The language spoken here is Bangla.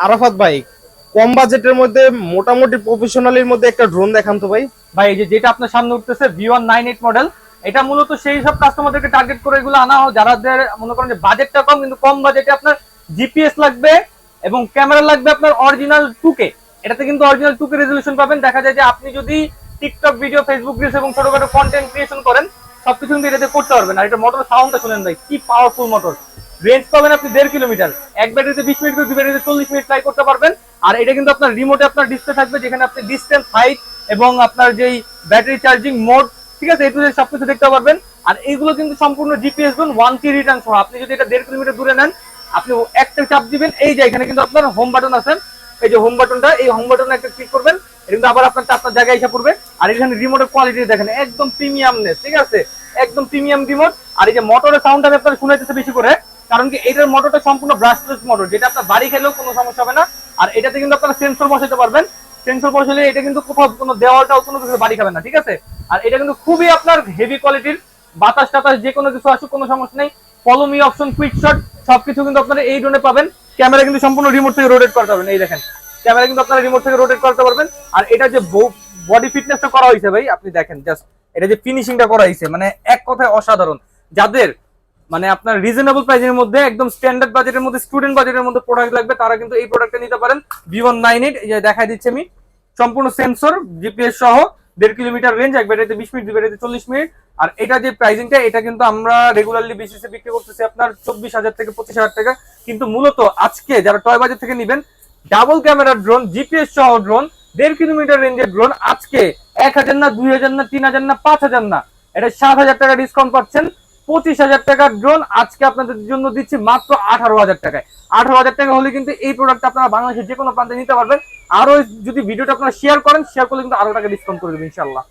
আরাফাত ভাই, কম বাজেটের মধ্যে মোটামুটি প্রফেশনালের মধ্যে একটা ড্রোন দেখান তো ভাই। ভাই এই যে যেটা আপনার সামনে উঠতেছে V198 মডেল, এটা মূলত সেই সব কাস্টমারদেরকে টার্গেট করে এগুলো আনা হয় যাদের মনে করেন যে বাজেটটা কম, কিন্তু কম বাজেটে আপনার জিপিএস লাগবে এবং ক্যামেরা লাগবে আপনার অরিজিনাল 2K। এটাতে কিন্তু অরিজিনাল 2K রেজলিউশন পাবেন। দেখা যায় যে আপনি যদি টিকটক ভিডিও, ফেসবুক রিলস এবং ছোটখাটো কন্টেন্ট ক্রিয়েশন করেন, সবকিছু কিন্তু এটাতে করতে পারবেন। আর এটা মোটর সাউন্ডটা শুনেন ভাই, কি পাওয়ারফুল মোটর। রেঞ্জ পাবেন আপনি 1.5 কিলোমিটার, এক ব্যাটারিতে 20 মিনিট করে, দুই ব্যাটারিতে 40 মিনিট ফ্লাই করতে পারবেন। আর এটা কিন্তু আপনার রিমোটে আপনার ডিসপ্লে থাকবে, যেখানে আপনি ডিস্টেন্স, হাইট এবং আপনার যেই ব্যাটারি চার্জিং মোড, ঠিক আছে, এই সবকিছু দেখতে পারবেন। আর এইগুলো কিন্তু সম্পূর্ণ জিপিএস জোন 1K রিটার্ন সহ। আপনি যদি এটা 1.5 কিলোমিটার দূরে নেন, আপনি একটা চাপ দিবেন, এই যে এখানে কিন্তু আপনার হোম বাটন আছে, এই যে হোম বাটনটা, এই হোম বাটনে একটা ক্লিক করবেন, এটা কিন্তু আবার আপনার চারটা জায়গায় এসে পড়বে। আর এখানে রিমোটের কোয়ালিটি দেখেন, একদম প্রিমিয়ামনেস, ঠিক আছে, একদম প্রিমিয়াম রিমোট। আর এই যে মোটরের সাউন্ড আমি আপনার শুনাইতেছে বেশি করে, কারণ কি এটার মোটরটা সম্পূর্ণ ব্রাশলেস মোটর, যেটা আপনার বাড়ি খেলেও কোনো সমস্যা হবে না। আর এটাতে কিন্তু আপনারা সেন্সর বসাতে পারবেন। সেন্সর বসালে এটা কিন্তু কোথাও কোনো দেওয়ালটাও কোনো কিছু বাড়ি খাবে না, ঠিক আছে। আর এটা কিন্তু খুবই আপনার হেভি কোয়ালিটির, বাতাস টাতাস যে কোনো কিছু আসুক কোনো সমস্যা নেই। Follow me option, quick shot, সবকিছু কিন্তু আপনারা এই ড্রোনে পাবেন। ক্যামেরা কিন্তু সম্পূর্ণ রিমোট থেকে রোটেট করতে পারবেন, এই দেখেন ক্যামেরা কিন্তু আপনারা রিমোট থেকে রোটেট করতে পারবেন। আর এটা যে বডি ফিটনেসটা করা হয়েছে ভাই, আপনি দেখেন জাস্ট, এটা যে ফিনিশিংটা করা হয়েছে, মানে এক কথায় অসাধারণ। যাদের মানে আপনার রিজনেবল প্রাইসের মধ্যে, একদম স্ট্যান্ডার্ড বাজেটের মধ্যে, স্টুডেন্ট বাজেটের মধ্যে প্রোডাক্ট লাগবে, তারা কিন্তু এই প্রোডাক্টটা নিতে পারেন। V198, এই যে দেখাই দিচ্ছি আমি, সম্পূর্ণ সেন্সর, জিপিএস সহ, 1.5 কিলোমিটার রেঞ্জ, এক ব্যাটারিতে 20 মিনিট, দুই ব্যাটারিতে 40 মিনিট। আর এটা যে প্রাইসিংটা, এটা কিন্তু আমরা রেগুলারলি বেসিসে বিক্রি করতেছি আপনার 24,000 থেকে 25,000 টাকা। কিন্তু মূলত আজকে যারা টয় বাজার থেকে নেবেন, ডাবল ক্যামেরার ড্রোন, জিপিএস সহ ড্রোন, 1.5 কিলোমিটার রেঞ্জের ড্রোন, আজকে 1,000 না, 2,000 না, 3,000 না, 5,000 না, এটা 7,000 টাকা ডিসকাউন্ট পাচ্ছেন। 25,000 টাকার ড্রোন আজকে আপনাদের জন্য দিচ্ছি মাত্র 18,000 টাকায়। 18,000 টাকা হলে কিন্তু এই প্রোডাক্ট আপনারা বাংলাদেশের যে কোনো প্রান্তে নিতে পারবেন। আরো যদি ভিডিওটা আপনারা শেয়ার করেন, শেয়ার করলে কিন্তু আরো টাকা ডিসকাউন্ট করে দেবেন ইনশাল্লাহ।